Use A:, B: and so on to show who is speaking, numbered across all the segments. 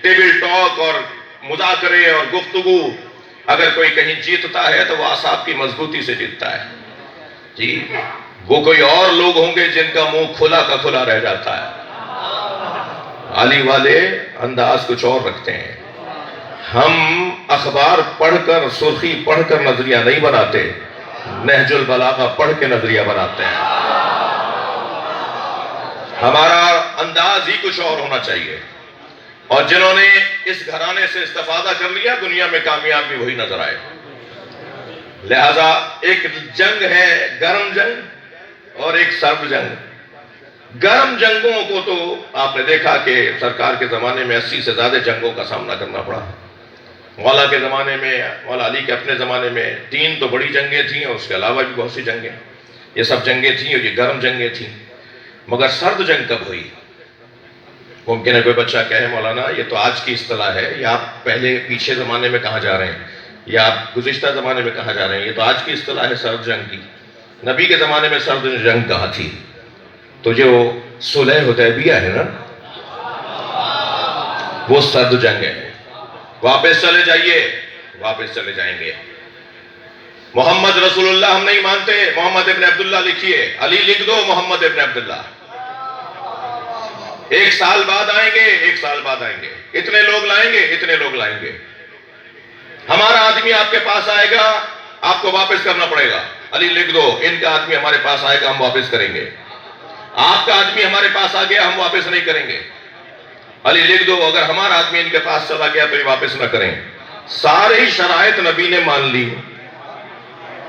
A: Table talk اور مذاکرے اور گفتگو، اگر کوئی کہیں جیتتا ہے تو وہ اعصاب کی مضبوطی سے جیتتا ہے جی۔ وہ کوئی اور لوگ ہوں گے جن کا منہ کھلا کا کھلا رہ جاتا ہے۔ علی والے انداز کچھ اور رکھتے ہیں۔ ہم اخبار پڑھ کر، سرخی پڑھ کر نظریہ نہیں بناتے، نہج البلاغہ پڑھ کے نظریہ بناتے ہیں۔ ہمارا انداز ہی کچھ اور ہونا چاہیے، اور جنہوں نے اس گھرانے سے استفادہ کر لیا دنیا میں کامیاب بھی وہی نظر آئے۔ لہذا ایک جنگ ہے گرم جنگ اور ایک سرد جنگ۔ گرم جنگوں کو تو آپ نے دیکھا کہ سرکار کے زمانے میں 80 سے زیادہ جنگوں کا سامنا کرنا پڑا۔ مولا کے زمانے میں، مولا علی کے اپنے زمانے میں 3 تو بڑی جنگیں تھیں، اور اس کے علاوہ بھی بہت سی جنگیں، یہ سب جنگیں تھیں اور یہ گرم جنگیں تھیں۔ مگر سرد جنگ کب ہوئی؟ ممکن ہے کوئی بچہ کہے مولانا یہ تو آج کی اصطلاح ہے، یا آپ پہلے پیچھے زمانے میں کہاں جا رہے ہیں، یا آپ گزشتہ زمانے میں کہاں جا رہے ہیں، یہ تو آج کی اصطلاح ہے سرد جنگ کی۔ نبی کے زمانے میں سرد جنگ کہاں تھی؟ تو جو صلح حدیبیہ ہے نا، وہ سرد جنگ ہے۔ واپس چلے جائیے، واپس چلے جائیں گے۔ محمد رسول اللہ ہم نہیں مانتے، محمد ابن عبداللہ لکھیے، علی لکھ دو محمد ابن عبداللہ۔ 1 سال بعد آئیں گے، 1 سال بعد آئیں گے، اتنے لوگ لائیں گے، اتنے لوگ لائیں گے۔ ہمارا آدمی آپ کے پاس آئے گا، آپ کو واپس کرنا پڑے گا۔ علی لکھ دو ان کا آدمی ہمارے پاس آئے گا، ہم واپس کریں گے۔ آپ کا آدمی ہمارے پاس آ گیا، ہم واپس نہیں کریں گے۔ علی لکھ دو اگر ہمارا آدمی ان کے پاس چلا گیا تو یہ واپس نہ کریں۔ سارے ہی شرائط نبی نے مان لی۔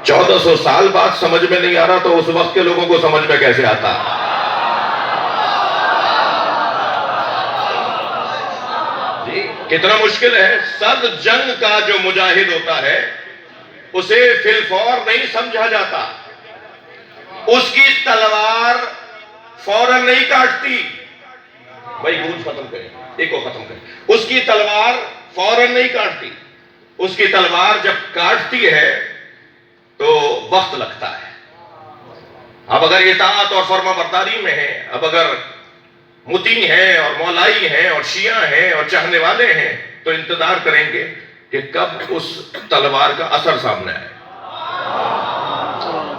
A: 1400 سال بعد سمجھ میں نہیں آ رہا تو اس وقت کے لوگوں کو سمجھ میں کیسے آتا؟ جی کتنا مشکل ہے۔ سرد جنگ کا جو مجاہد ہوتا ہے اسے فی الفور نہیں سمجھا جاتا، اس کی تلوار فوراً نہیں کاٹتی۔ بھائی گونج ختم کریں، ایک کو ختم کریں۔ اس کی تلوار فوراً نہیں کاٹتی، اس کی تلوار جب کاٹتی ہے تو وقت لگتا ہے۔ اب اگر اطاعت اور فرما برداری میں ہے، اب اگر مطیع ہیں اور مولائی ہیں اور شیعہ ہیں اور چاہنے والے ہیں تو انتظار کریں گے کہ کب اس تلوار کا اثر سامنے آئے۔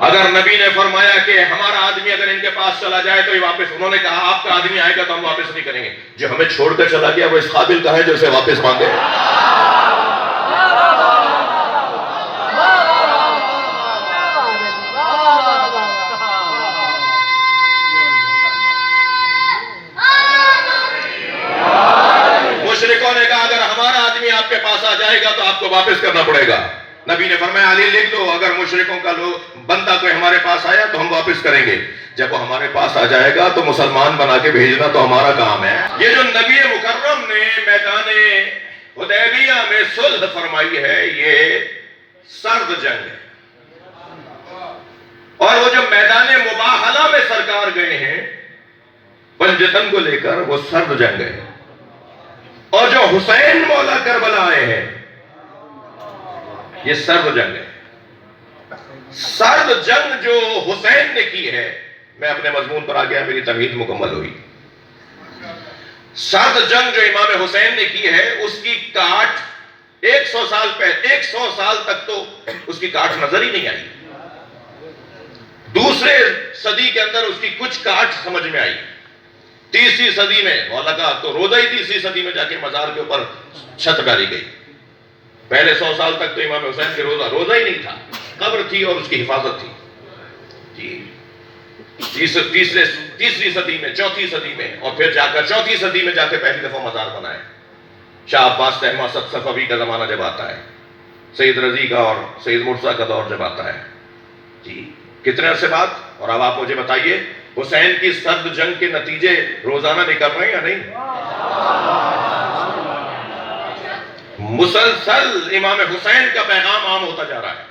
A: اگر نبی نے فرمایا کہ ہمارا آدمی اگر ان کے پاس چلا جائے تو یہ واپس، انہوں نے کہا آپ کا آدمی آئے گا تو ہم واپس نہیں کریں گے، جو ہمیں چھوڑ کر چلا گیا وہ اس قابل کا ہے جو اسے واپس مانگے۔ مشرکوں نے کہا اگر ہمارا آدمی آپ کے پاس آ جائے گا تو آپ کو واپس کرنا پڑے گا۔ نبی نے فرمایا علی لکھ دو اگر مشرکوں کا بندہ کوئی ہمارے پاس آیا تو ہم واپس کریں گے، جب وہ ہمارے پاس آ جائے گا تو مسلمان بنا کے بھیجنا تو ہمارا کام ہے۔ یہ جو نبی مکرم نے میدان حدیبیہ میں صلح فرمائی ہے یہ سرد جنگ ہے، اور وہ جو میدان مباہلہ میں سرکار گئے ہیں پنجتن کو لے کر وہ سرد جنگ ہے، اور جو حسین مولا کربلا آئے ہیں یہ سرد جنگ ہے۔ سرد جنگ جو حسین نے کی ہے، میں اپنے مضمون پر آ گیا، میری تمہید مکمل ہوئی۔ سرد جنگ جو امام حسین نے کی ہے اس کی کاٹ 100 سال پہلے، 100 سال تک تو اس کی کاٹ نظر ہی نہیں آئی۔ دوسرے صدی کے اندر اس کی کچھ کاٹ سمجھ میں آئی۔ 30ویں صدی میں مولا کا تو روزہ ہی 30ویں صدی میں جا کے مزار کے اوپر چھت ڈالی گئی۔ پہلے 100 سال تک تو امام حسین کے روزہ ہی نہیں تھا، قبر تھی اور اس کی حفاظت تھی جی۔ تیسری صدی میں، چوتھی صدی میں، اور پھر جا کر چوتھی صدی میں جا کے پہلی دفعہ مزار بنائے۔ شاہ عباس تیمور صفوی کا زمانہ جب آتا ہے، سید رضی کا اور سید مرزا کا دور جب آتا ہے جی، کتنے عرصے بعد؟ اور اب آپ مجھے بتائیے حسین کی سرد جنگ کے نتیجے روزانہ نکل رہے ہیں یا نہیں؟ مسلسل امام حسین کا پیغام عام ہوتا جا رہا ہے۔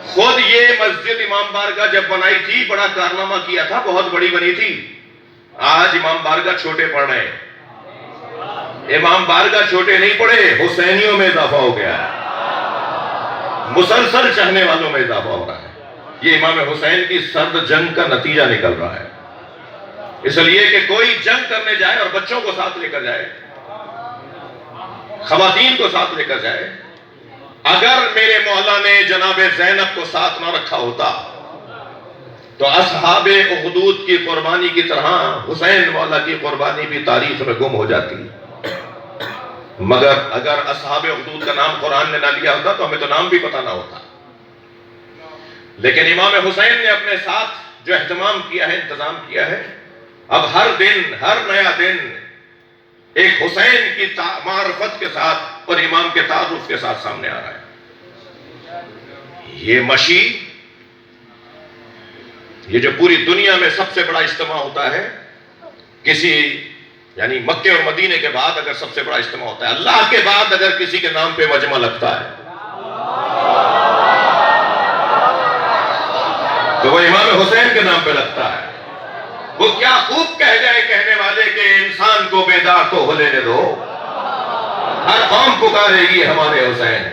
A: خود یہ مسجد امام بارگاہ جب بنائی تھی بڑا کارنامہ کیا تھا، بہت بڑی بنی تھی۔ آج امام بارگاہ چھوٹے پڑ رہے ہیں۔ امام بارگاہ چھوٹے نہیں پڑے، حسینیوں میں اضافہ ہو گیا ہے، مسلسل چاہنے والوں میں اضافہ ہو رہا ہے۔ یہ امام حسین کی سرد جنگ کا نتیجہ نکل رہا ہے۔ اس لیے کہ کوئی جنگ کرنے جائے اور بچوں کو ساتھ لے کر جائے خواتین کو ساتھ لے کر جائے. اگر میرے مولا نے جناب زینب کو ساتھ نہ رکھا ہوتا تو اصحاب اخدود کی قربانی کی طرح حسین مولا کی قربانی بھی تاریخ میں گم ہو جاتی. مگر اگر اصحاب اخدود کا نام قرآن نے نہ لیا ہوتا تو ہمیں تو نام بھی پتہ نہ ہوتا. لیکن امام حسین نے اپنے ساتھ جو اہتمام کیا ہے، انتظام کیا ہے، اب ہر دن، ہر نیا دن ایک حسین کی معرفت کے ساتھ اور امام کے تعارف کے ساتھ سامنے آ رہا ہے. یہ مشی، یہ جو پوری دنیا میں سب سے بڑا اجتماع ہوتا ہے کسی، یعنی مکے اور مدینے کے بعد اگر سب سے بڑا اجتماع ہوتا ہے، اللہ کے بعد اگر کسی کے نام پہ مجمع لگتا ہے تو وہ امام حسین کے نام پہ لگتا ہے. وہ کیا خوب کہہ گئے کہنے والے کہ انسان کو بیدار تو ہو لینے دو، ہر قوم پکارے گی ہمارے حسین.